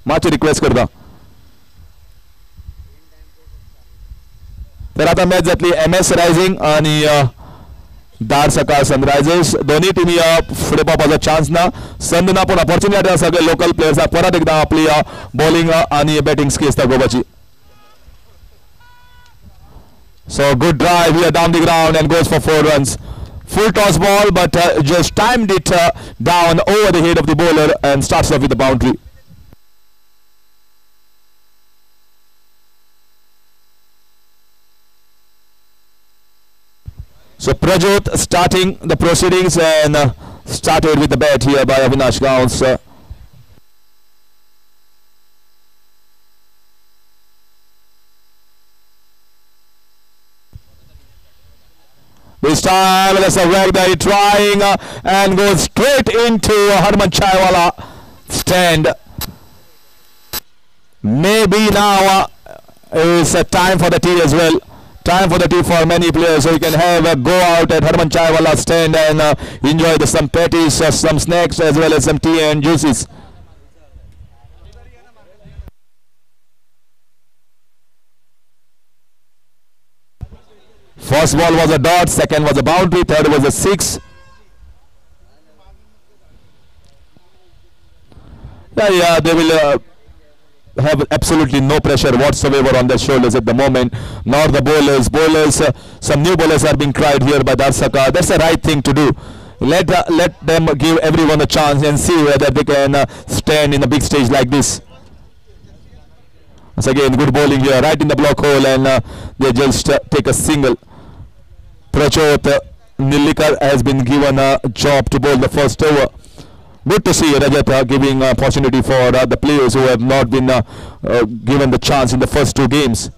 मातशी रिक्वेस्ट करता. तर आता मॅच जातली MS रायझिंग आणि दार सकाळ सनरायझर्स. दोन्ही टीमी फुडें पावपाचो चान्स ना, संद ना, पूण ऑपॉर्च्युनिटी आसा सगळे लोकल प्लेयर्स परत एकदा आपली बॉलिंग आणि बॅटिंग स्किल्स दाखोवपाची. So good drive here down the ground and goes for 4 runs. Full toss ball, but just timed it down over the head of the bowler and starts off with the boundary. So Prajot starting the proceedings and started with the bat here by Avinash Gauns. This time there's a rag there trying and goes straight into Harman Chaiwala stand. Maybe now is a time for the tea as well. Time for the tea for many players, so you can have a go out at Harman Chaiwala stand and enjoy some patties, some snacks as well as some tea and juices. First ball was a dot, second was a boundary, third was a 6. Yeah, they will have absolutely no pressure whatsoever on their shoulders at the moment, nor the bowlers. Some new bowlers are being tried here by Darsaka. That's the right thing to do. Let them give everyone a chance and see whether they can stand in a big stage like this. Once again, good bowling here, right in the block hole, and they just take a single. Prachot Nilikar has been given a job to bowl the first over. Good to see Rajat giving opportunity for the players who have not been given the chance in the first 2 games.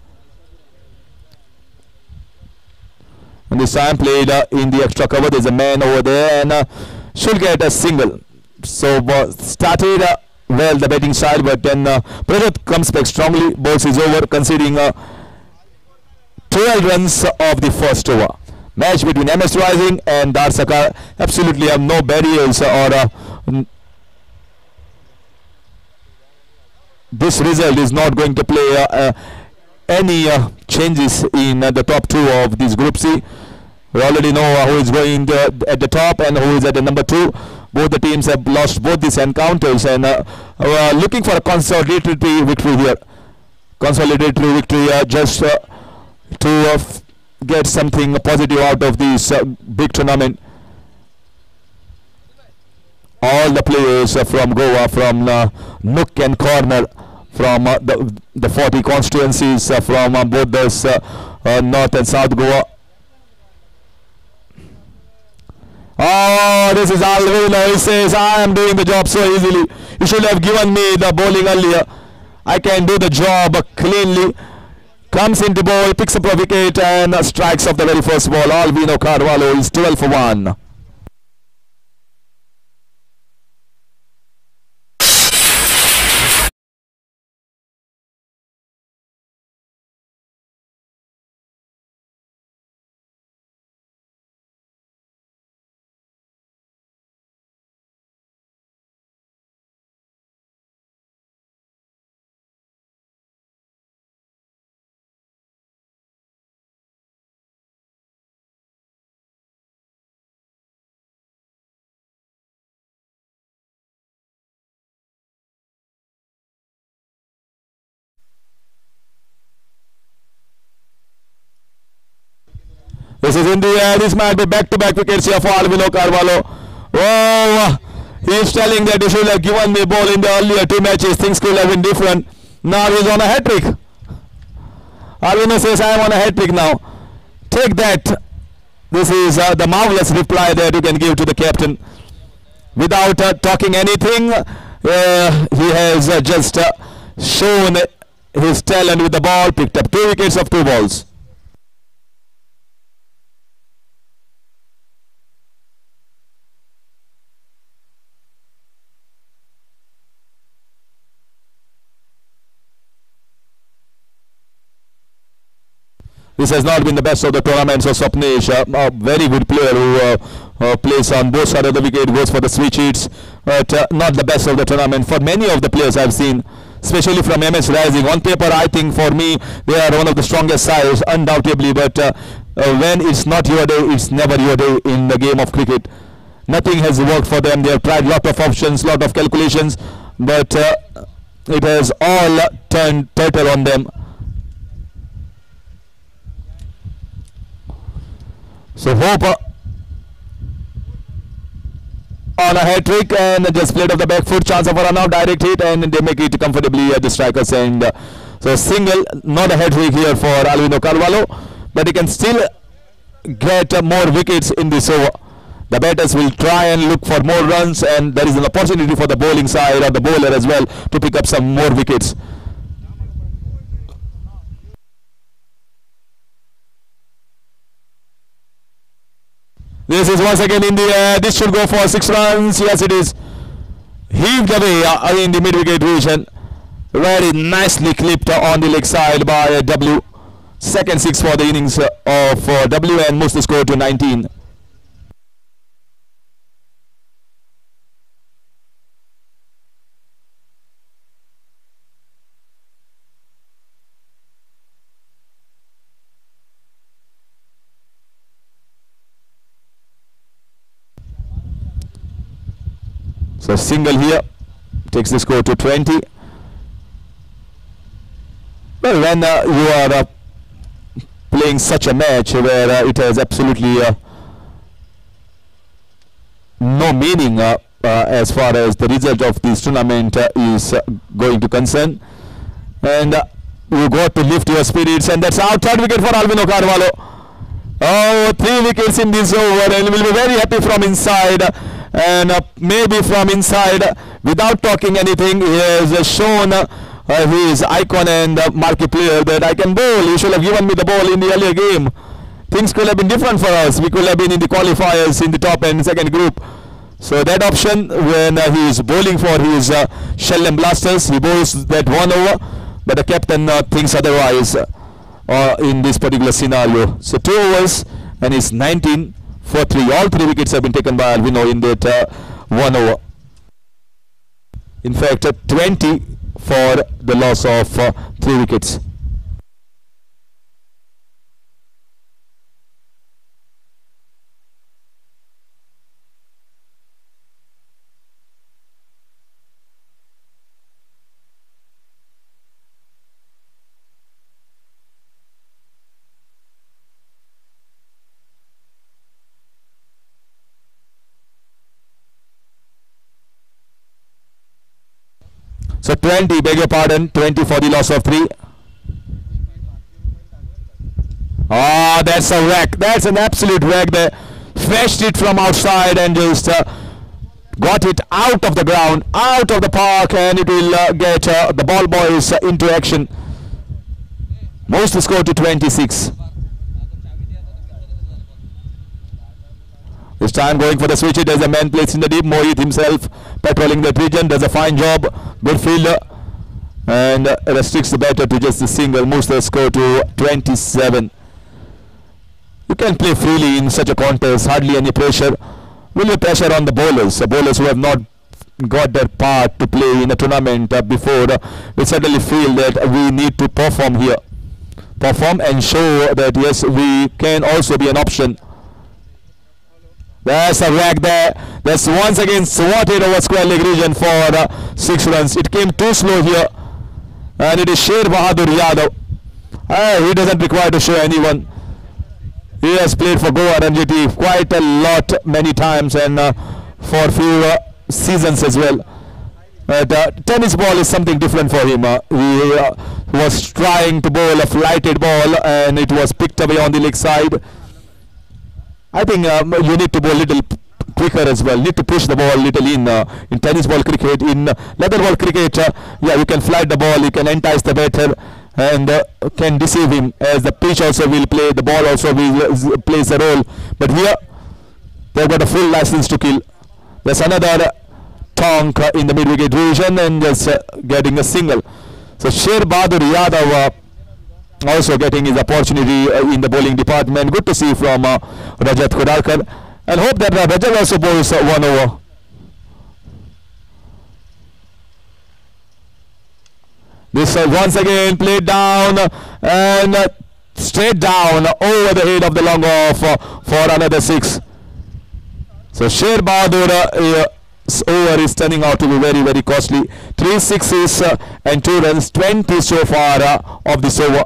And this time played in the extra cover. There's a man over there and should get a single. So started well the batting side, but then Prajat comes back strongly, bowls is over, conceding 12 runs of the first over. Match between MS Rising and Darsaka absolutely have no barriers or this result is not going to play any changes in the top 2 of this Group C. We already know who is going at the top and who is at the number 2. Both the teams have lost both these encounters and looking for a consolidatory victory here. Consolidatory victory just to get something positive out of this big tournament. All the players from Goa, from nook and corner, from the 40 constituencies, from both this North and South Goa. Oh, this is Alvino. He says, I am doing the job so easily. You should have given me the bowling earlier. I can do the job cleanly. Comes into bowl, picks up a wicket and strikes off the very first ball. Alvino Carvalho is 12 for 1. This is in the air. This might be back-to-back wickets here for Alvino Carvalho. Oh, he is telling that he should have given me ball in the earlier 2 matches. Things could have been different. Now he's on a hat-trick. Alvino says, I am on a hat-trick now. Take that. This is the marvelous reply that you can give to the captain. Without talking anything, he has just shown his talent with the ball, picked up 2 wickets of 2 balls. This has not been the best of the tournament, so Swapnesh, a very good player who plays on both sides of the wicket, goes for the switch hits, but not the best of the tournament. For many of the players I've seen, especially from MS Rising. On paper, I think for me, they are one of the strongest sides, undoubtedly. But when it's not your day, it's never your day in the game of cricket. Nothing has worked for them. They have tried lot of options, lot of calculations, but it has all turned turtle on them. So hope on a hat trick and just played off the back foot, chance of a run out, direct hit, and they make it comfortably at the strikers end. So single, not a hat trick here for Alvino Carvalho, but he can still get more wickets in this over. The batters will try and look for more runs, and there is an opportunity for the bowling side or the bowler as well to pick up some more wickets. This is once again in the air. This should go for 6 runs. Yes, it is. Heaved away in the mid-wicket region. Very nicely clipped on the leg side by W. Second 6 for the innings of W, and moves the score to 19. So single here takes the score to 20. Well, when you are playing such a match where it has absolutely no meaning as far as the result of this tournament is going to concern, and you got to lift your spirits, and that's our third wicket for Alvino Carvalho. Oh, 3 wickets in this over, and will be very happy from inside. And maybe from inside, without talking anything, he has shown his icon and marquee player that I can bowl. You should have given me the ball in the earlier game. Things could have been different for us. We could have been in the qualifiers in the top and second group. So that option, when he is bowling for his Shellam Blasters, he bowls that 1 over, but the captain thinks otherwise in this particular scenario. So 2 overs, and it's 19 for 3. All 3 wickets have been taken by Alvino in that 1 over. In fact, 20 for the loss of 3 wickets. So 20, beg your pardon, 20 for the loss of 3. Ah, that's a whack. That's an absolute whack there. Fetched it from outside and just got it out of the ground, out of the park, and it will get the ball boys into action. Moves the score to 26. This time going for the switch. It is a man placed in the deep. Mohit himself patrolling that region. Does a fine job. Good fielder. And restricts the batter to just a single. Moves the score to 27. You can play freely in such a contest. Hardly any pressure. Will be pressure on the bowlers. The bowlers who have not got their part to play in a tournament before will certainly feel that we need to perform here. Perform and show that yes, we can also be an option. There's a whack there. That's once again swatted over square leg region for 6 runs. It came too slow here. And it is Sher Bahadur Yadav. He doesn't require to show anyone. He has played for Goa Ranji quite a lot, many times, and for a few seasons as well. But tennis ball is something different for him. He was trying to bowl a flighted ball, and it was picked away on the leg side. I think you need to bowl a little quicker as well. Need to push the ball a little in tennis ball cricket. In leather ball cricket, yeah, you can flight the ball, you can entice the batter, and can deceive him, as the pitch also will play, the ball also will plays a role. But here, they've got a full license to kill. There's another tonk in the mid-wicket region, and just getting a single. So Sher Bahadur Yadav also getting his opportunity in the bowling department. Good to see from Rajat Khodarkar, and hope that Rajat also bowls 1 over. This once again played down and straight down over the head of the long off for another 6. So Sher Bahadur over is turning out to be very, very costly. 3 sixes and 2 runs, 20 so far of this over.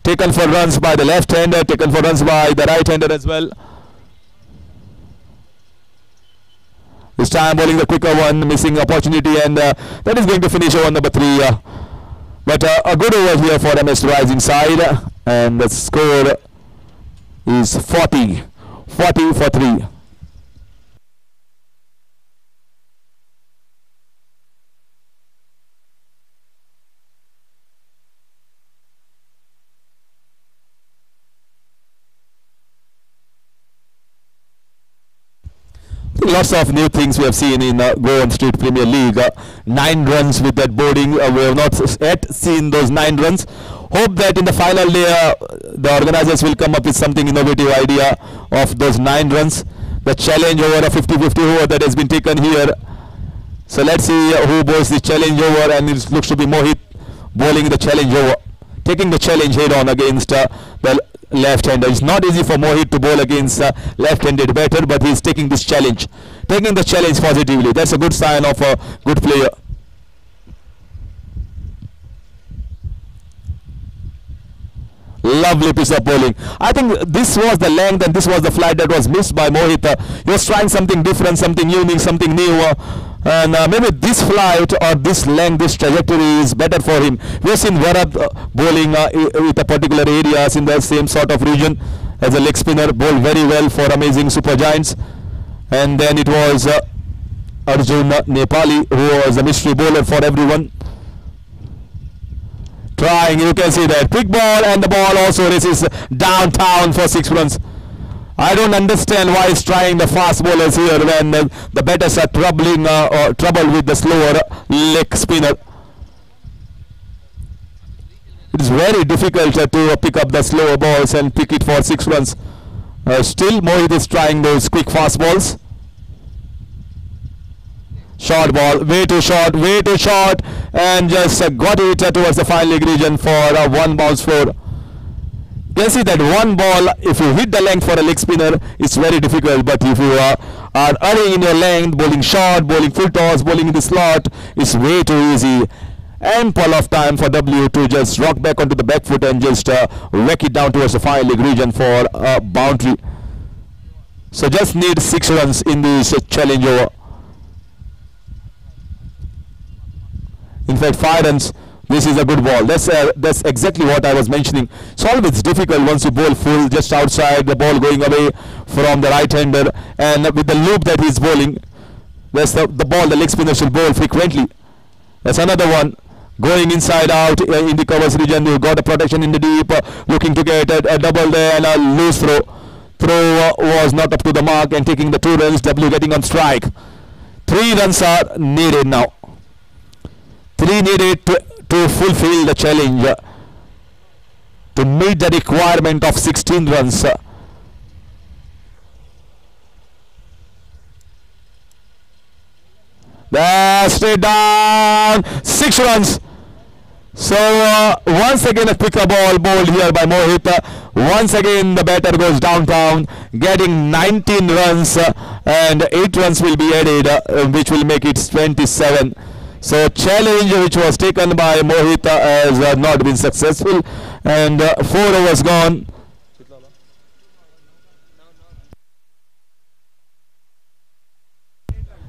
Taken for runs by the left-hander, taken for runs by the right-hander as well. This time bowling the quicker one, missing opportunity, and that is going to finish over number 3. But a good over here for MS Rising side, and the score is 40 for 3. Lots of new things we have seen in Go On Street Premier League. 9 runs with that boarding. We have not yet seen those 9 runs. Hope that in the final day the organizers will come up with something innovative idea of those 9 runs. The challenge over a 50-50 over that has been taken here. So let's see who bowls the challenge over, and it looks to be Mohit bowling the challenge over, taking the challenge head on against the left-hander. It's not easy for Mohit to bowl against left-handed batter, but he's taking this challenge, taking the challenge positively. That's a good sign of a good player. Lovely piece of bowling. I think this was the length and this was the flight that was missed by Mohit. He was trying something different, something unique, something new. And maybe this flight or this length, this trajectory is better for him. We have seen Varad bowling with a particular areas in the same sort of region as a leg spinner, bowled very well for amazing super giants. And then it was Arjun Nepali, who was a mystery bowler for everyone. Trying, you can see that quick ball, and the ball also races downtown for 6 runs. I don't understand why he's trying the fast bowlers here when the batters are trouble with the slower leg spinner. It is very difficult to pick up the slower balls and pick it for 6 runs. Still Mohit is trying those quick fast balls. Short ball, way too short, and just got it towards the final leg region for a 1 bounce 4. You can see that one ball, if you hit the length for a leg spinner, it's very difficult. But if you are erring in your length, bowling short, bowling full toss, bowling in the slot, it's way too easy. Ample of time for W to just rock back onto the back foot and just whack it down towards the final leg region for a boundary. So just need 6 runs in this challenge over. In fact, 5 runs. This is a good ball. That's exactly what I was mentioning. It's always difficult once you bowl full, just outside, the ball going away from the right-hander, and with the loop that he's bowling, that's the ball the leg spinner should bowl frequently. That's another one. Going inside out in the covers region, you got a protection in the deep, looking to get a double there and a loose throw. Throw was not up to the mark and taking the 2 runs, W getting on strike. 3 runs are needed now. 3 needed to fulfill the challenge, to meet the requirement of 16 runs. There, straight down, 6 runs. So once again a quicker ball bowled here by Mohit. Once again the batter goes downtown, getting 19 runs, and 8 runs will be added, which will make it 27. So challenge which was taken by Mohit has not been successful, and 4 overs gone.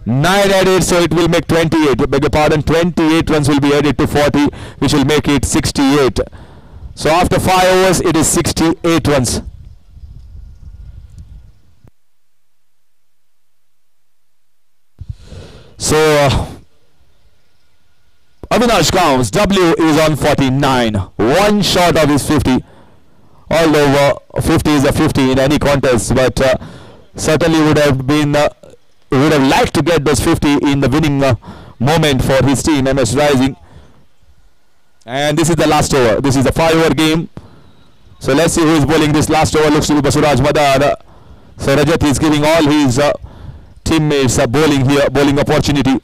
9 added, so it will make 28. Beg your pardon, 28 runs will be added to 40, which will make it 68. So after 5 overs, it is 68 runs. So Avinash counts. W is on 49. 1 short of his 50. Although 50 is a 50 in any contest, but certainly would have been. He would have liked to get those 50 in the winning moment for his team, MS Rising. And this is the last over. This is the 5-over game. So let's see who is bowling this last over. Looks to be Basuraj Madar. So Rajat is giving all his teammates a bowling opportunity.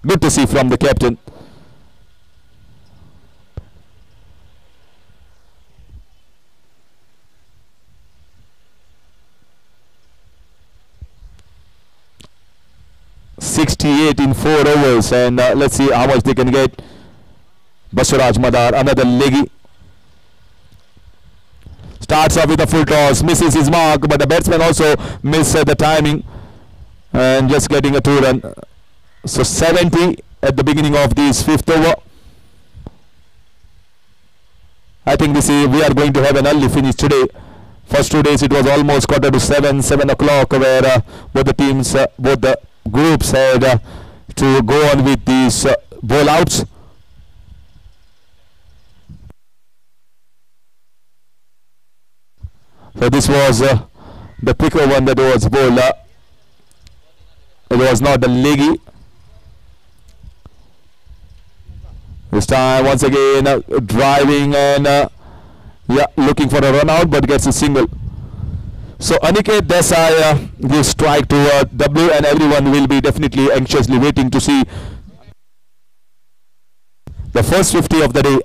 Good to see from the captain. .68 in 4 overs, and let's see how much they can get. Basuraj Madar, another leggy. Starts off with a full toss, misses his mark, but the batsman also missed the timing and just getting a 2-run. So 70 at the beginning of this 5th over. I think we are going to have an early finish today. First 2 days it was almost 7:45, 7 o'clock, where both the teams, both the groups had to go on with these ball outs. So this was the quicker one that was bowled. It was not the leggy. This time once again driving and yeah, looking for a run out, but gets a single. So Aniket Desai gives strike to W, and everyone will be definitely anxiously waiting to see the first 50 of the day.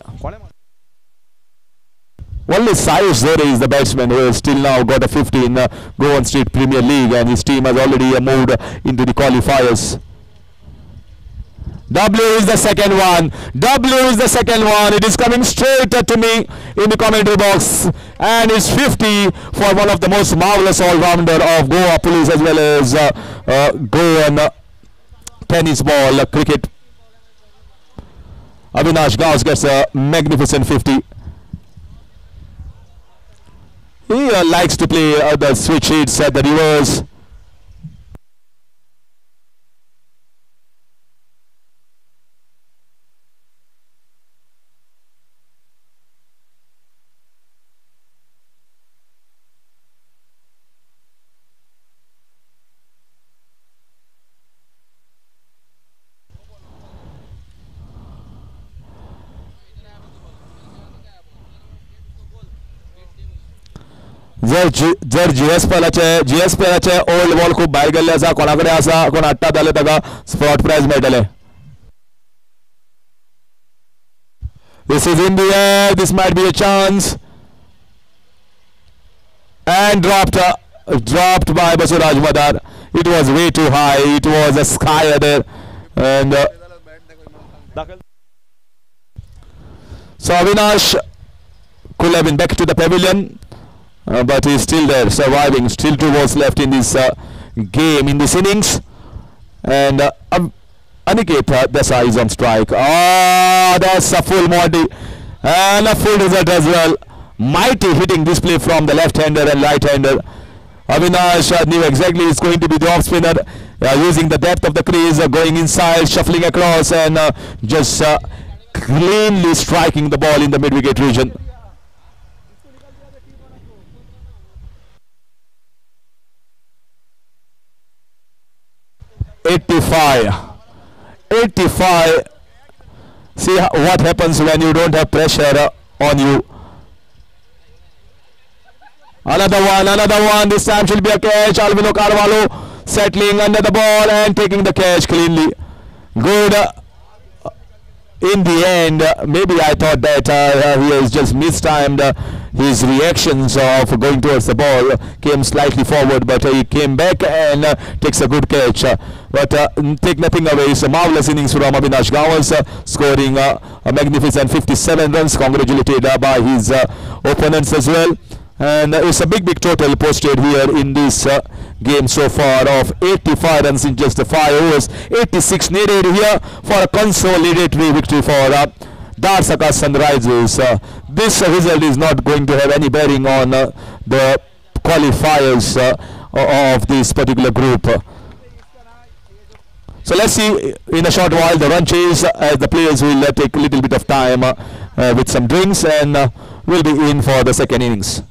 Only Sayush Zore is the batsman who has still now got a 50 in Goan Street Premier League, and his team has already moved into the qualifiers. W is the second one. W is the second one. It is coming straight to me in the commentary box, and it's 50 for one of the most marvelous all-rounder of Goa Police as well as Goan tennis ball cricket. Avinash Gauss gets a magnificent 50. He likes to play the switch hits at the reverse. जर GS पेलाचे old ball खूप भायर गेल्ले आसा, कोणाकडे आसा, कोण हाडटा जाल्यार ताका स्पॉट प्राइज मेळटले. This is in the air. This might be a chance, and dropped by Basuraj Madar. It was way too high. It was a sky there, and so Avinash could have been back to the pavilion. But he's still there, surviving. Still 2 balls left in this game, in this innings. And Aniket Desai is on strike. Oh, that's a full Monty. And a full result as well. Mighty hitting display from the left-hander and right-hander. Avinash knew exactly it's going to be the off-spinner. Using the depth of the crease, going inside, shuffling across, and just cleanly striking the ball in the mid-wicket region. 85. See what happens when you don't have pressure on you. Another one. This time should be a catch. Alvino Carvalho settling under the ball and taking the catch cleanly. Good. In the end, maybe I thought that he has just mistimed his reactions of going towards the ball, came slightly forward, but he came back and takes a good catch. But take nothing away. It's a marvelous innings from Avinash Gauss, scoring a magnificent 57 runs, congratulated by his opponents as well. And it's a big total posted here in this game so far of 85 runs in just 5 overs. 86 needed here for a consolidatory victory for Dharsaka Sunrisers. This result is not going to have any bearing on the qualifiers of this particular group. So let's see in a short while the run chase, as the players will take a little bit of time with some drinks, and will be in for the second innings.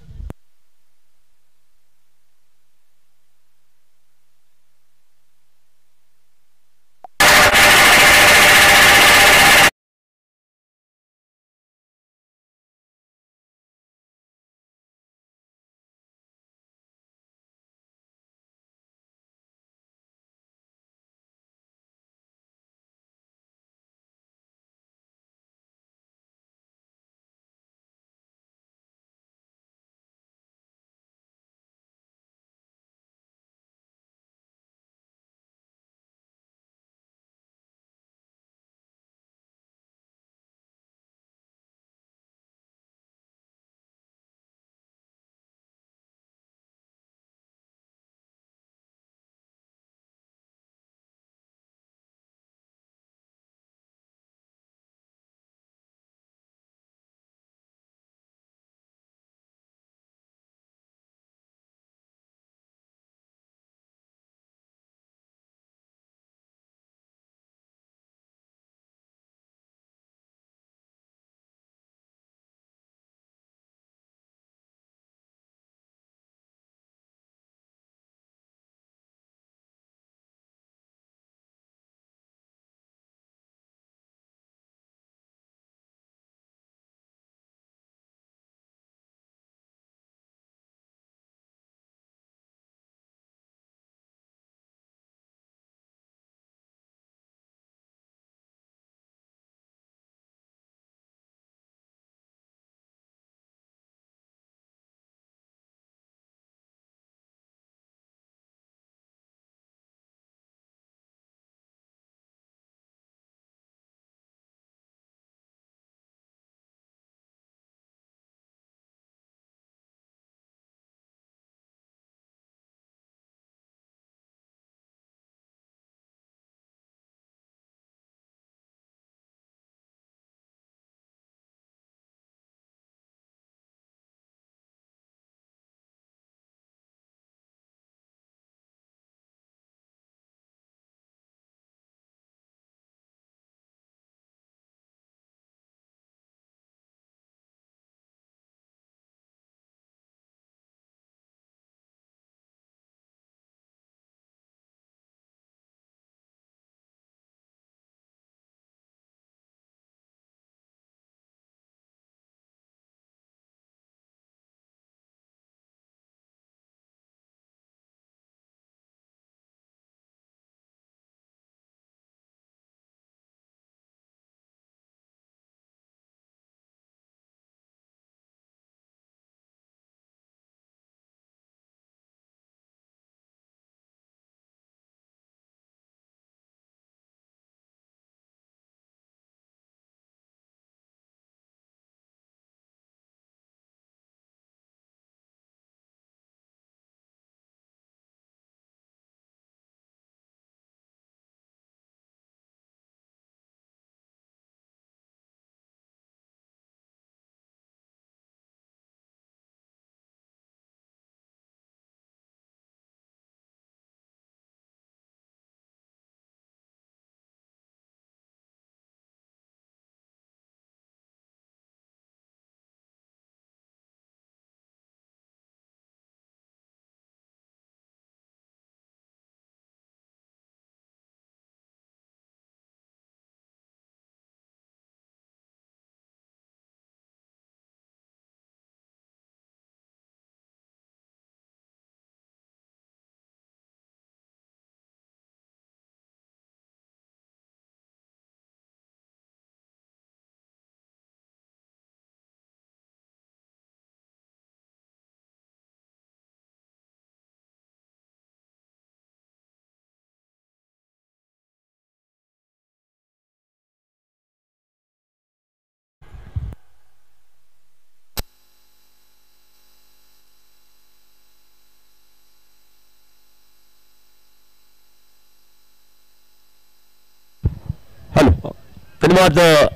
धन्यवाद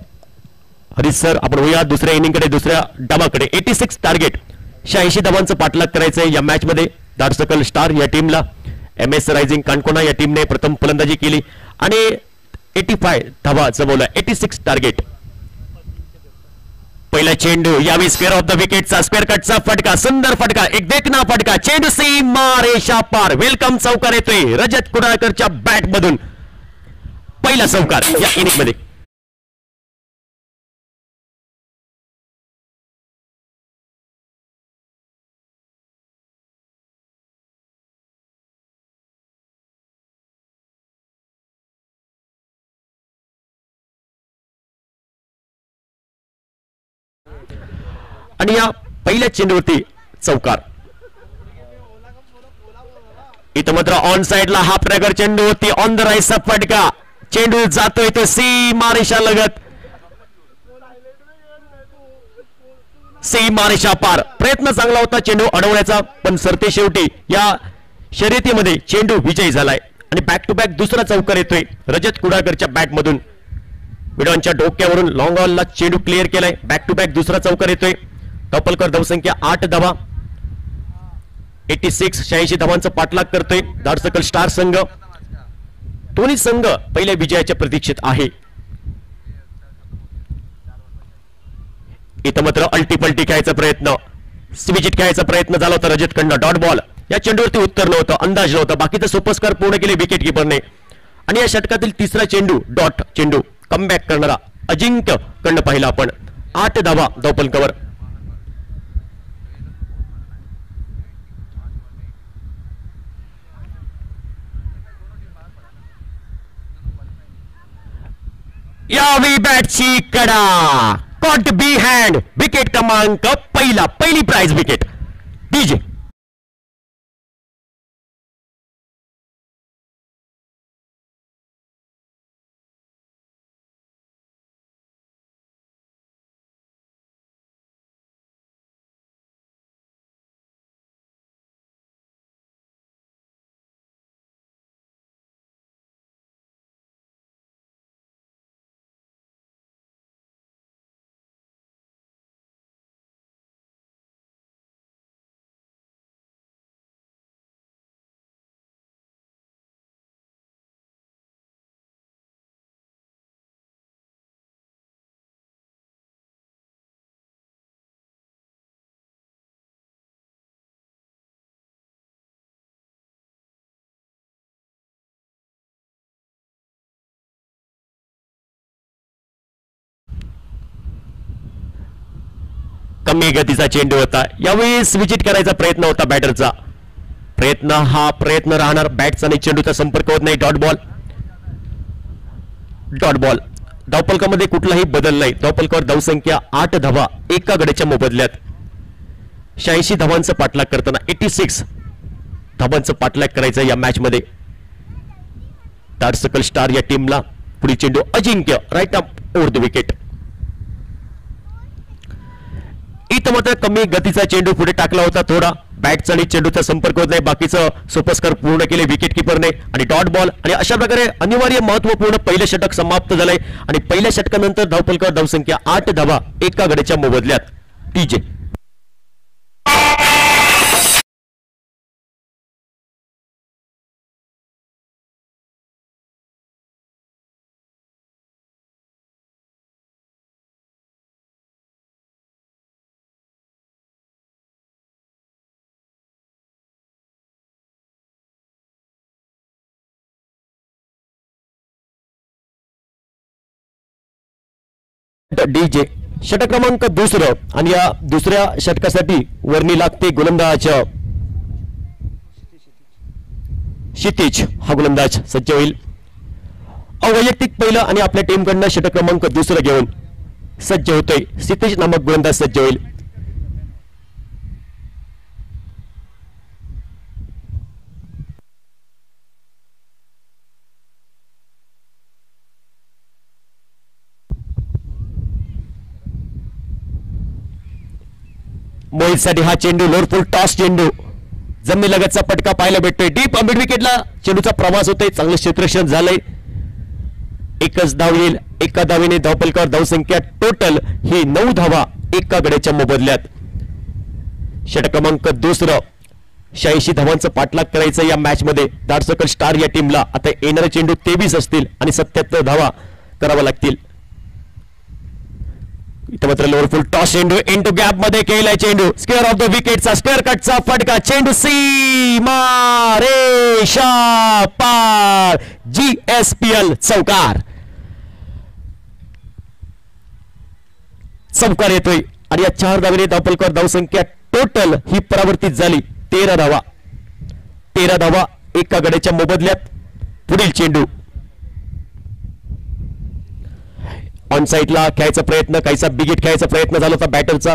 Harish sir. आपण वळूया दुसऱ्या इनिंगकडे, दुसऱ्या डावाकडे. 86 target, 86 धावांचं पाठलाग करायचंय या match मध्ये दार्सकल star या टीमला. MS रायझिंग कांडकोना या टीमने प्रथम फलंदाजी केली आणि 85 धावा जमवल्या. 86 टार्गेट. पहिला चेंडू यावेळी स्क्वेअर ऑफ द विकेटचा, स्क्वेअर कटचा फटका, सुंदर फटका, एक देखना फटका. चेंडू सीमा रेषा पार. वेलकम चौकार येतोय रजत कुडाळकरच्या बॅट मधून. पहिला चौकार या इनिंग मध्ये. आणि या पहिल्या चेंडूवरती चौकार. इथं मात्र ऑन साइडला हा प्रकार चेंडू होती, ऑन द राईसचा फटका. चेंडू जातोय तो सीमा रेषा लगत, सीमा रेषा पार. प्रयत्न चांगला होता चेंडू अडवण्याचा, पण सरते शेवटी या शर्यतीमध्ये चेंडू विजयी झालाय आणि बॅक टू बॅक दुसरा चौकार येतोय रजत कुडाळकरच्या बॅट मधून. विडॉनच्या डोक्यावरून लॉंग ऑलला चेंडू क्लिअर केलाय. बॅक टू बॅक दुसरा चौकार येतोय. टॉपलकर धावसंख्या 8 धावा. 86 86 धावांचा पाठलाग करतोय दार्सकल स्टार संघ. दोन्ही संघ पहिल्या विजयाच्या प्रतीक्षेत आहे. इथं मात्र अल्टीपल्टी खेळायचा प्रयत्न, स्विचिट खेळायचा प्रयत्न झाला होता रजत कडनं. Dot ball. या चेंडूवरती उत्तर नव्हतं, अंदाज नव्हता. बाकीचं सुपरस्कार पूर्ण केले विकेट किपरने. आणि या षटकातील तिसरा चेंडू डॉट चेंडू कमबॅक करणारा अजिंक्य कडनं पाहिला आपण. 8 धावा धावपलकावर. यावी बॅटची कडा, कॉट बी हँड. विकेट क्रमांक पहिला, पहिली प्राइज विकेट. डीजे कमी गतीचा चेंडू होता. यावेळी स्विचिट करायचा प्रयत्न होता बॅटरचा. प्रयत्न राहणार. बॅटचा आणि चेंडूचा संपर्क होत नाही. Dot ball. Dot ball. धावपलकामध्ये कुठलाही बदल नाही. धावपलकावर धावसंख्या 8 धावा एका गड्याच्या मोबदल्यात. 86 धावांचं पाठलाग करताना 86 धावांचं पाठलाग करायचं या मॅच मध्ये दार्सकल स्टार या टीमला. पुढे चेंडू अजिंक्य राईट अप ओव्हर द विकेट. इथं मात्र कमी गतीचा चेंडू पुढे टाकला होता थोडा. बॅटचा आणि चेंडूचा संपर्क होत नाही. बाकीचं सुपरस्कार पूर्ण केले विकेट किपरने. आणि डॉट बॉल. आणि अशा प्रकारे अनिवार्य महत्वपूर्ण पहिलं षटक समाप्त झालंय. आणि पहिल्या षटकानंतर धावपलकावर धावसंख्या 8 धावा एका गड्याच्या मोबदल्यात. TJ DJ. षटक क्रमांक दुसरं. आणि या दुसऱ्या षटकासाठी वर्णी लागते गोलंदाज क्षितिज. हा गोलंदाज सज्ज होईल. अवैयक्तिक पहिलं आणि आपल्या टीमकडनं षटक क्रमांक दुसरं घेऊन सज्ज होतोय. क्षितिज नामक गोलंदाज सज्ज होईल. मोहितसाठी हा चेंडू लोअरफुल टॉस चेंडू. जमिनीलगतचा पटका पाहायला भेटतोय. डीप मिड विकेटला चेंडूचा प्रवास होतोय. चांगलं क्षेत्ररक्षण झालंय. एकच धाव येईल. एका धावेने धावपलकावर धावसंख्या टोटल ही 9 धावा एका गड्याच्या मोबदल्यात. षटक क्रमांक दुसरं 86 धावांचं पाठलाग करायचं या मॅच मध्ये दार्शकल स्टार या टीमला. आता येणारे चेंडू 23 असतील आणि 77 धावा करावा लागतील. इथं मात्र लोअर फुल टॉस चेंडू इंटू गॅप मध्ये केलाय चेंडू. स्क्वेअर ऑफ द विकेटचा स्क्वेअर कटचा फटका. चेंडू सीमा रेषा पार. GSPL चौकार. चौकार येतोय आणि या 4 धावेने धावपलकावर धावसंख्या टोटल ही परावर्तित झाली 13 धावा. 13 धावा एका गड्याच्या मोबदल्यात. पुढील चेंडू ऑन साईडला खेळायचा प्रयत्न, काहीसा बिगिट खेळायचा प्रयत्न झाला होता बॅटरचा.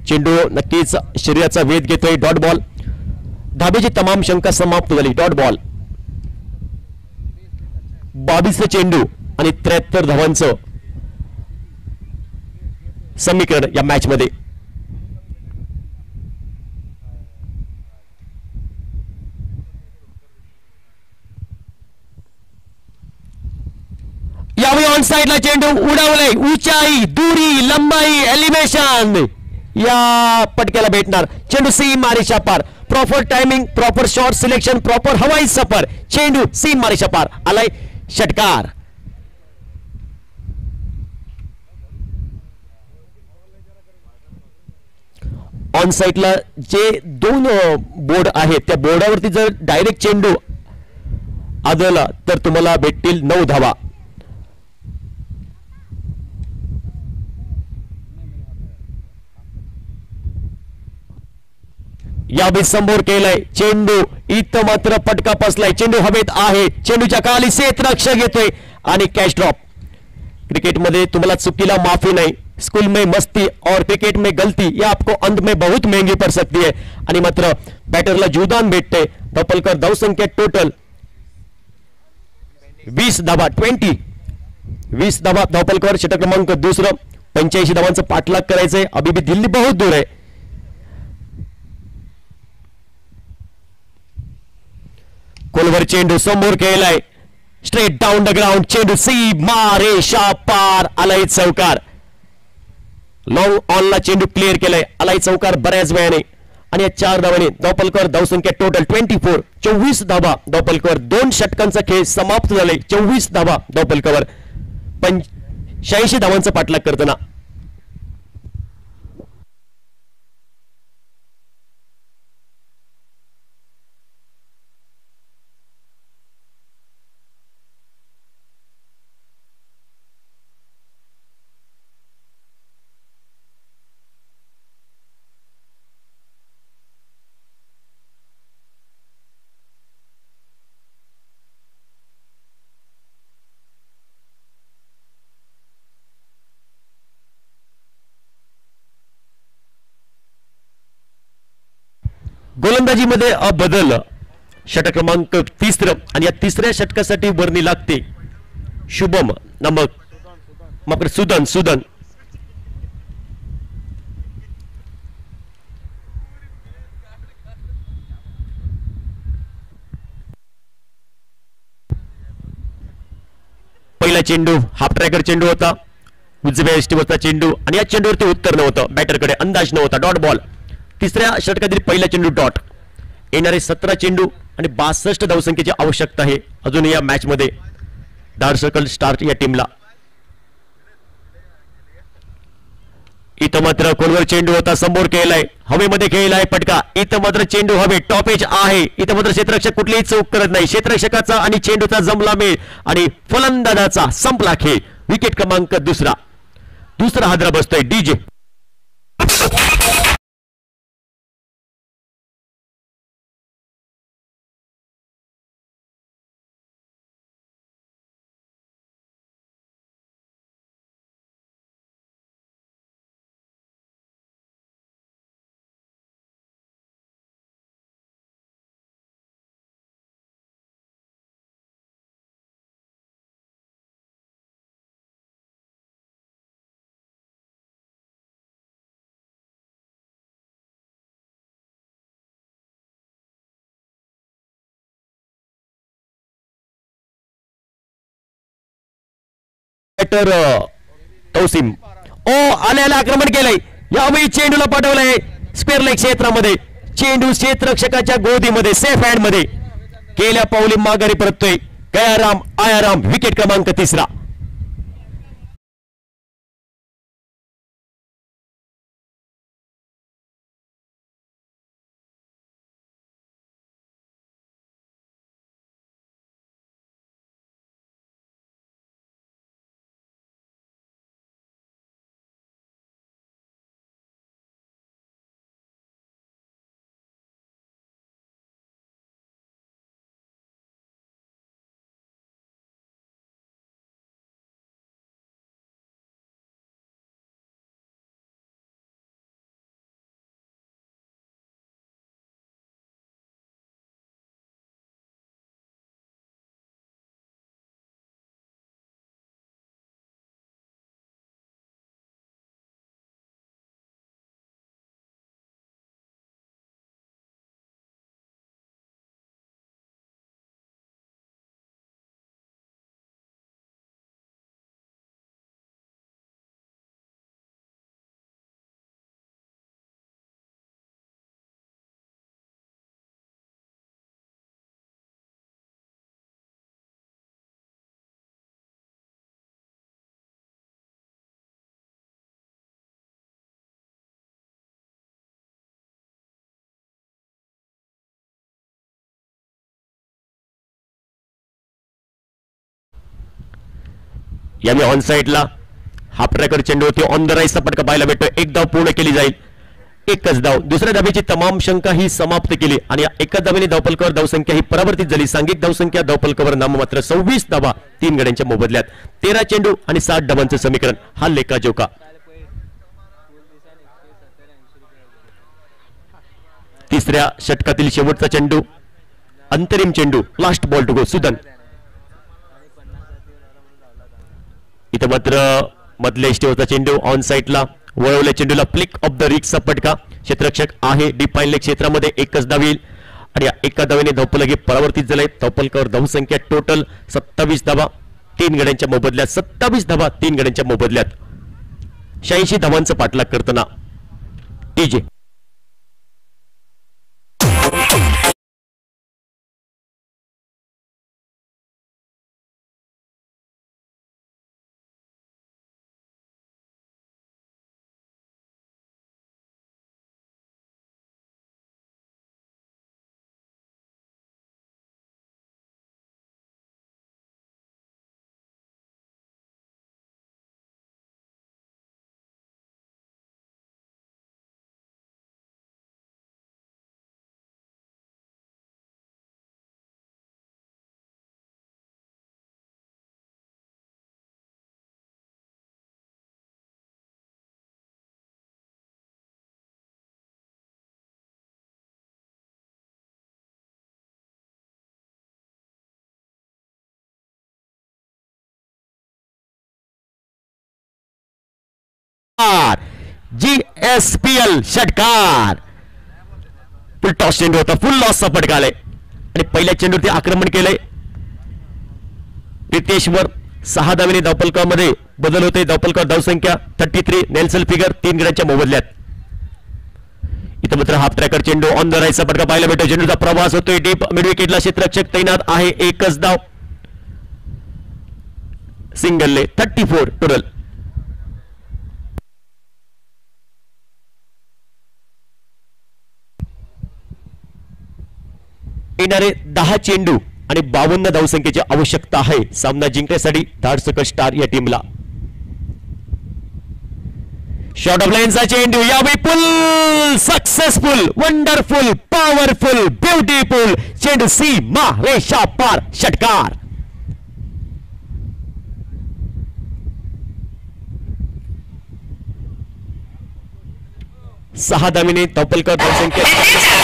चेंडू नक्कीच शरीराचा वेध घेतोय. Dot ball. धाबेची तमाम शंका समाप्त झाली. Dot ball. 22 चेंडू आणि 73 धावांचं समीकरण या मॅच मध्ये. यावेळी ऑन साइडला चेंडू उडवले. उंचाई, दुरी, लंबाई, एलिव्हेशन या पटक्याला भेटणार. चेंडू सीम मारेच्या पार. Proper timing, proper shot selection, proper हवाई सफर. चेंडू सीम मारेच्या पार आलाय. षटकार. ऑन साइडला जे 2 बोर्ड आहेत त्या बोर्डावरती जर डायरेक्ट चेंडू आदळला तर तुम्हाला भेटतील 9 धावा. यावेळी समोर केलाय चेंडू. इथं मात्र पटका पसलाय. चेंडू हवेत आहे. चेंडूच्या खाली क्षेत्ररक्षक घेतोय आणि कॅच ड्रॉप. क्रिकेटमध्ये तुम्हाला चुकीला माफी नाही. स्कूल में मस्ती और क्रिकेट में गलती ये आपको अंत में बहुत महंगी पड़ सकती है. आणि मात्र बॅटरला जीवदान भेटते. धावपलकावर धावसंख्या टोटल 20 धावा. 20 धावा धावपलकावर. षटक क्रमांक दुसरं 85 धावांचं पाठलाग करायचंय. अभी भी दिल्ली बहुत दूर आहे. कोलवर चेंडू समोर खेळलाय. Straight down the ground. चेंडू सीमा रेषा पार आलाय. चौकार. लॉंग ऑनला चेंडू क्लिअर केलाय. आलाय चौकार बऱ्याच वेळाने. आणि या 4 धावांनी धावपलकावर धावसंख्या टोटल 24. 24 धावा धावपलकावर. 2 षटकांचा खेळ समाप्त झालाय. 24 धावा धावपलकावर. 86 धावांचा पाठलाग करताना गोलंदाजीमध्ये बदल. षटक क्रमांक 3 आणि या 3ऱ्या षटकासाठी वर्णी लागते शुभम नमक सुदन. पहिला चेंडू हाफ ट्रॅकर चेंडू होता. उजव्या यष्टीवरचा चेंडू आणि या चेंडूवरती उत्तर नव्हतं. बॅटरकडे अंदाज नव्हता. Dot ball. 3ऱ्या षटकातील पहिला चेंडू डॉट. येणारे 17 चेंडू आणि 62 धावसंख्येची आवश्यकता आहे अजून या मॅच मध्ये दार्शकल स्टार या टीमला. इथं मात्र कोलवर चेंडू होता. समोर खेळलाय. हवेमध्ये खेळलाय पटका. इथं मात्र चेंडू हवे. टॉप एज आहे. इथं मात्र क्षेत्ररक्षक कुठलीही चूक करत नाही. क्षेत्ररक्षकाचा आणि चेंडूचा जमला मेळ आणि फलंदाजाचा संपला खेळ. विकेट क्रमांक दुसरा हादरा बसतोय. DJ रिपोर्टर तौसिम आल्याला आक्रमण केलंय. यावेळी चेंडूला पाठवलंय स्क्वेअर लेग क्षेत्रामध्ये. चेंडू क्षेत्ररक्षकाच्या गोदीमध्ये सेफ हँड मध्ये केल्या पावली माघारी परततोय. गयाराम आयाराम विकेट क्रमांक 3. याने ऑन साइडला हाफ ट्रॅकर चेंडू होती. ऑन द राईसचा फटका पाहायला भेटतो. एक धाव पूर्ण केली जाईल. एकच धाव. दुसऱ्या धावेची तमाम शंका ही समाप्त केली आणि एकाच धावेने धावफलकावर धावसंख्या ही परावर्तित झाली. सांघिक धावसंख्या धावफलकावर नाममात्र 26 धावा 3 गड्यांच्या मोबदल्यात. 13 चेंडू आणि 60 धावांचं समीकरण हा लेखाजोखा. तिसऱ्या षटकातील शेवटचा चेंडू अंतरिम चेंडू last ball to go. Sudan इथं मात्र मधल्या इष्टेवरचा चेंडू ऑन साइडला वळवल्या चेंडूला फ्लिक ऑफ द रिक्सचा फटका. क्षेत्ररक्षक आहे डीप पाईन लेग क्षेत्रामध्ये. एकच धाव येईल आणि एका धावेने धावफलक परावर्तित झाले. धावफलकावर धावसंख्या टोटल 27 धावा 3 गड्यांच्या मोबदल्यात. 27 धावा 3 गड्यांच्या मोबदल्यात. 86 धावांचं पाठलाग करताना टीजे. GSPL षटकार. फुल टॉस चेंडू होता. फुल लॉसचा फटका आलाय आणि पहिल्या चेंडूवरती आक्रमण केलंय रितेशवर. 6 धावेने धावफलकामध्ये बदल होते. धावफलकावर धावसंख्या 33. नेल्सन फिगर 3 गड्यांच्या मोबदल्यात. इथं मात्र हाफ ट्रॅकर चेंडू ऑन द राईसचा फटका पाहायला भेटतो. चेंडूचा प्रवास होतोय डीप मिड विकेटला. क्षेत्ररक्षक तैनात आहे. एकच धाव. सिंगलने 34 टोटल. येणारे 10 चेंडू आणि 52 धावसंख्येची आवश्यकता आहे सामना जिंकण्यासाठी धाडसकर स्टार या टीमला. शॉर्ट ऑफ लाईनचा चेंडू यावेळी full successful wonderful powerful beautiful चेंडू सीमा रेषा पार षटकार. सहा धावेने धावफलकावर धावसंख्या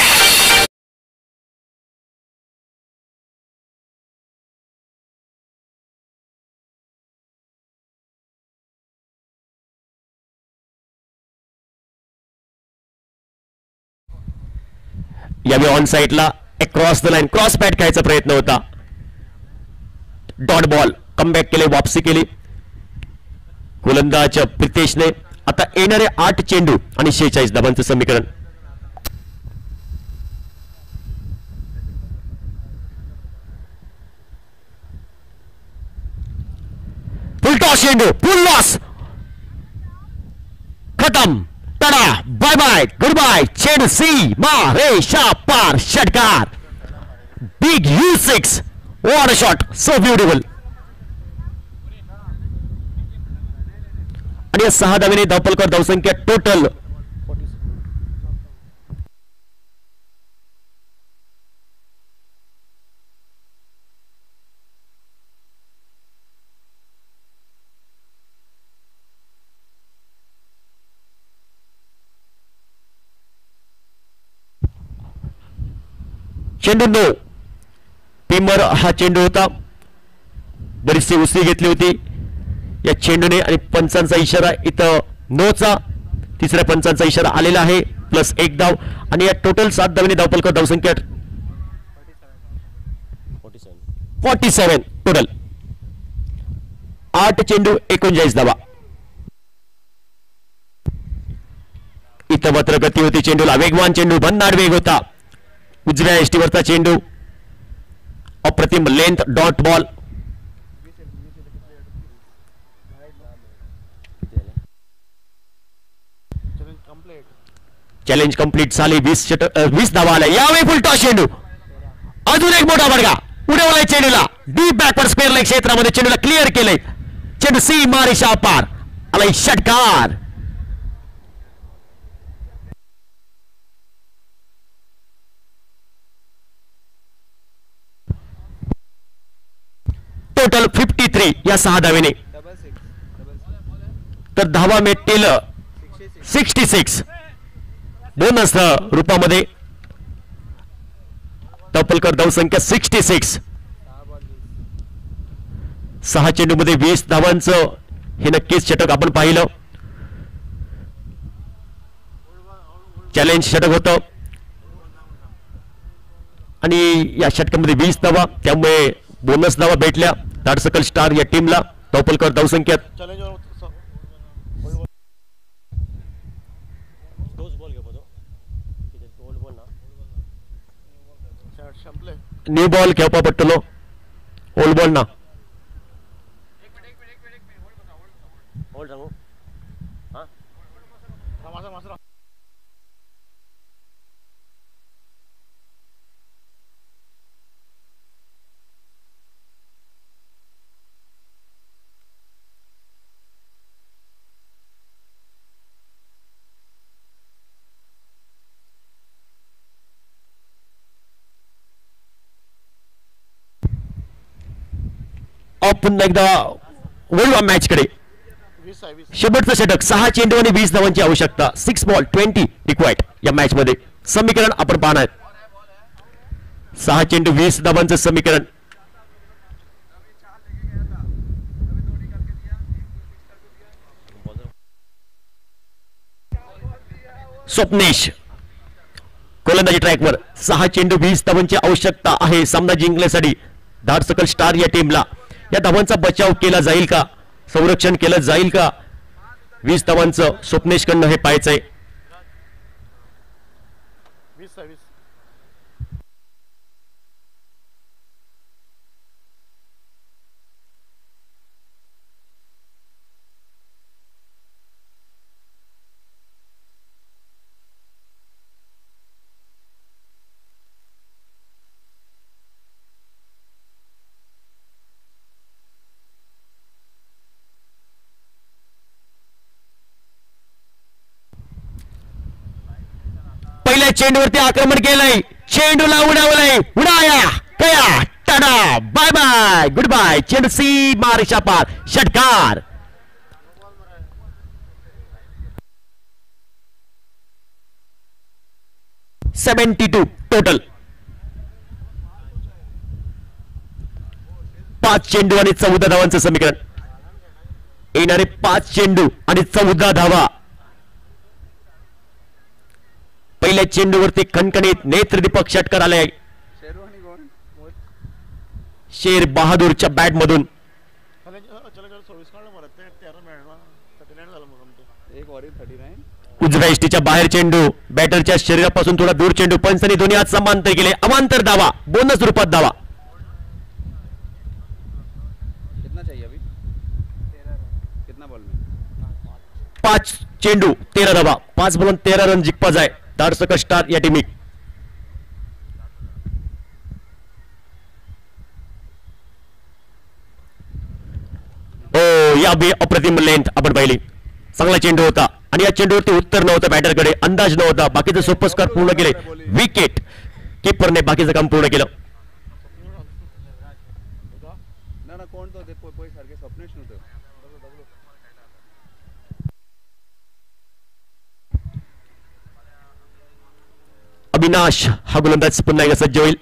यावेळी ऑन साइडला across the line cross bat खेळायचा प्रयत्न होता. डॉट बॉल कमबॅक केले. वापसी केली. गोलंदाज प्रितेशने आता येणारे 8 चेंडू आणि 46 धावांचं समीकरण. फुल टॉस चेंडू, फुल लॉस, खतम, tata, bye bye, goodbye. चेंडू सी मारेशा पार, षटकार. Big U6, what a shot, so beautiful. आणि या 6 धावेने धावपलकर धावसंख्या टोटल 9. टीमर हा चेंडू होता, बरीचशी उसळी घेतली होती या चेंडूने आणि पंचांचा इशारा इथं नोचा, तिसऱ्या पंचांचा इशारा आलेला आहे, प्लस 1 धाव. आणि या टोटल 7 धावेने धावपलकर धावसंख्या 47 टोटल. 8 चेंडू 39 धावा. इथं मात्र गती होती चेंडूला, वेगवान चेंडू, भन्नाट वेग होता. उजव्या एष्टीवरचा चेंडू, अप्रतिम length, dot ball. Challenge complete झाली. 20 धावा आल्या. यावेळी फुल टॉस चेंडू, अजून एक मोठा बडगा उडवलाय चेंडूला, डीप बॅकवर्ड स्क्वेअर लेग क्षेत्रामध्ये चेंडूला क्लिअर केलंय. चेंडू सी मारेशा पार, आलाय षटकार. टोटल 53 या 6 धावेने. तर धावा मिळतील 66. बोनस रूपामध्ये धावपलकर धावसंख्या 66. 6 चेंडूमध्ये 20 धावांचं हे नक्कीच षटक आपण पाहिलं. चॅलेंज षटक होतं आणि या षटकामध्ये 20 धावा, त्यामुळे बोनस धावा भेटल्या धाडसकल स्टार या टीमला. धावपलकर धावसंख्या न्यू बॉल घेवपा पडटलो, ओल्ड बॉल ना. पुन्हा एकदा वळू मॅच कडे. शेवटचं षटक, 6 चेंडू आणि 20 धावांची आवश्यकता. 6 बॉल 20 रिक्वायर्ड या मॅच मध्ये. समीकरण आपण पाहणार. 6 चेंडू 20 धावांचं समीकरण. स्वप्नेश गोलंदाजी ट्रॅकवर. 6 चेंडू 20 धावांची आवश्यकता आहे सामना जिंकण्यासाठी धाडसकल स्टार या टीमला. या धावांचा बचाव केला जाईल का, संरक्षण केलं जाईल का, 20 धावांचं स्वप्नेशकडनं हे पाहायचंय. पहिल्या चेंडूवरती आक्रमण केलंय, चेंडूला उडवलंय, उडाया कया, tata, bye bye, goodbye. चेंडू सी मारेशा पार, षटकार. $72 टोटल. 5 चेंडू आणि 14 धावांचं समीकरण. येणारे 5 चेंडू आणि 14 धावा. पहिल्या चेंडूवरती खणखणीत नेत्रदीपक षटकार आले शेर बहादूरच्या बॅट मधून. उजव्या इष्टीच्या बाहेर चेंडू, बॅटरच्या शरीरापासून थोडा दूर चेंडू, पंचांनी दोन्ही हात समांतर केले, अमांतर धावा, बोनस रूपात धावा. 5 चेंडू 13 धावा, 5 बॉल 13 रन जिंकपा जाय धारसकर स्टार या टीमी. या बी अप्रतिम लेंथ आपण पाहिली. चांगला चेंडू होता आणि या चेंडूवरती उत्तर नव्हतं बॅटरकडे, अंदाज नव्हता. बाकीचं सोपस्कार पूर्ण केले, विकेट. कीपरने बाकीचं काम पूर्ण केलं. अविनाश हा गोलंदाज पुन्हा एकदा सज्ज होईल.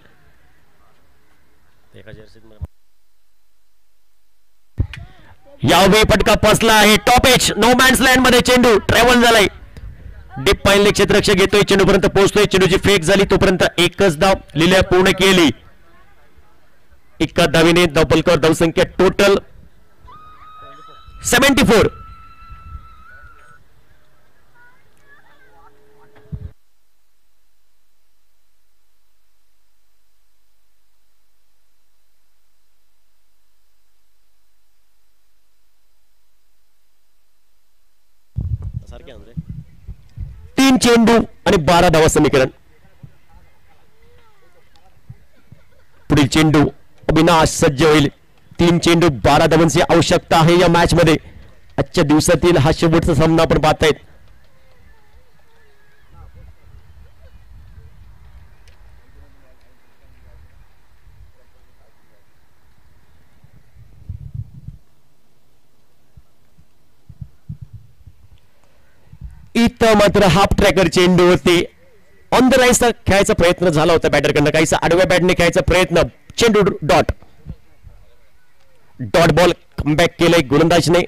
यावेळी फटका फसला आहे. Top edge no man's land मध्ये चेंडू ट्रॅव्हल झालाय. डीप पाहिले क्षेत्ररक्षक घेतोय, चेंडूपर्यंत पोहोचतोय. चेंडूची फेक झाली तोपर्यंत एकच धाव लिल्या पूर्ण केली. एका धावीने धावपलकावर धावसंख्या टोटल 74. तीन चेंडू आणि 12 धावा समीकरण. पुढील चेंडू अविनाश सज्ज होईल. 3 चेंडू 12 धावांची आवश्यकता आहे या मॅच मध्ये. आजच्या दिवसातील हा शेवटचा सामना आपण पाहतायत. इथं मात्र हाफ ट्रॅकर चेंडू होते. ऑन द राईसचा खेळायचा प्रयत्न झाला होता बॅटरकडनं, काहीसा आडव्या बॅटने खेळायचा प्रयत्न. चेंडू डॉट बॉल कमबॅक केलंय गोलंदाजने.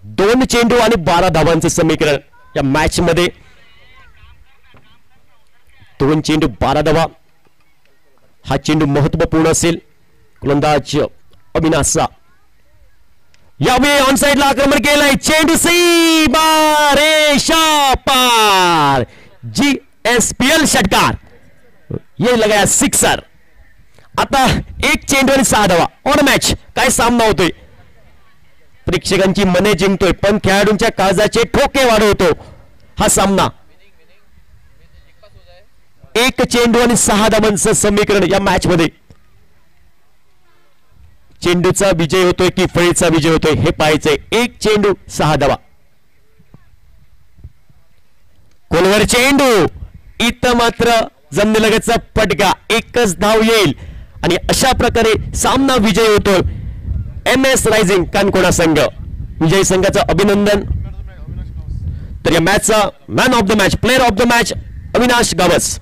2 चेंडू आणि 12 धावांचं समीकरण या मॅच मध्ये. 2 चेंडू 12 धावा. हा चेंडू महत्वपूर्ण असेल. गोलंदाज अविनाशचा यावेळी ऑन साइडला आक्रमण केलंय. चेंडू सीमा रेषा पार. GSPL षटकार, ये लगाया सिक्सर. आता 1 चेंडू आणि 6 धावा. ऑन मॅच काय सामना होतोय. प्रेक्षकांची मने जिंकतोय पण खेळाडूंच्या काळजाचे ठोके वाढवतो हा सामना. 1 चेंडू आणि 6 धावांचं समीकरण या मॅच मध्ये. चेंडूचा विजय होतोय की फळीचा विजय होतोय हे पाहायचंय. 1 चेंडू 6 धावा. खोलवर चेंडू. इथं मात्र जमिनीलगतचा फटका. 1च धाव येईल आणि अशा प्रकारे सामना विजय होतोय MS रायझिंग कानकोणा संघ. विजयी संघाचं अभिनंदन. तर या मॅचचा man of the match, player of the match Avinash Gawas.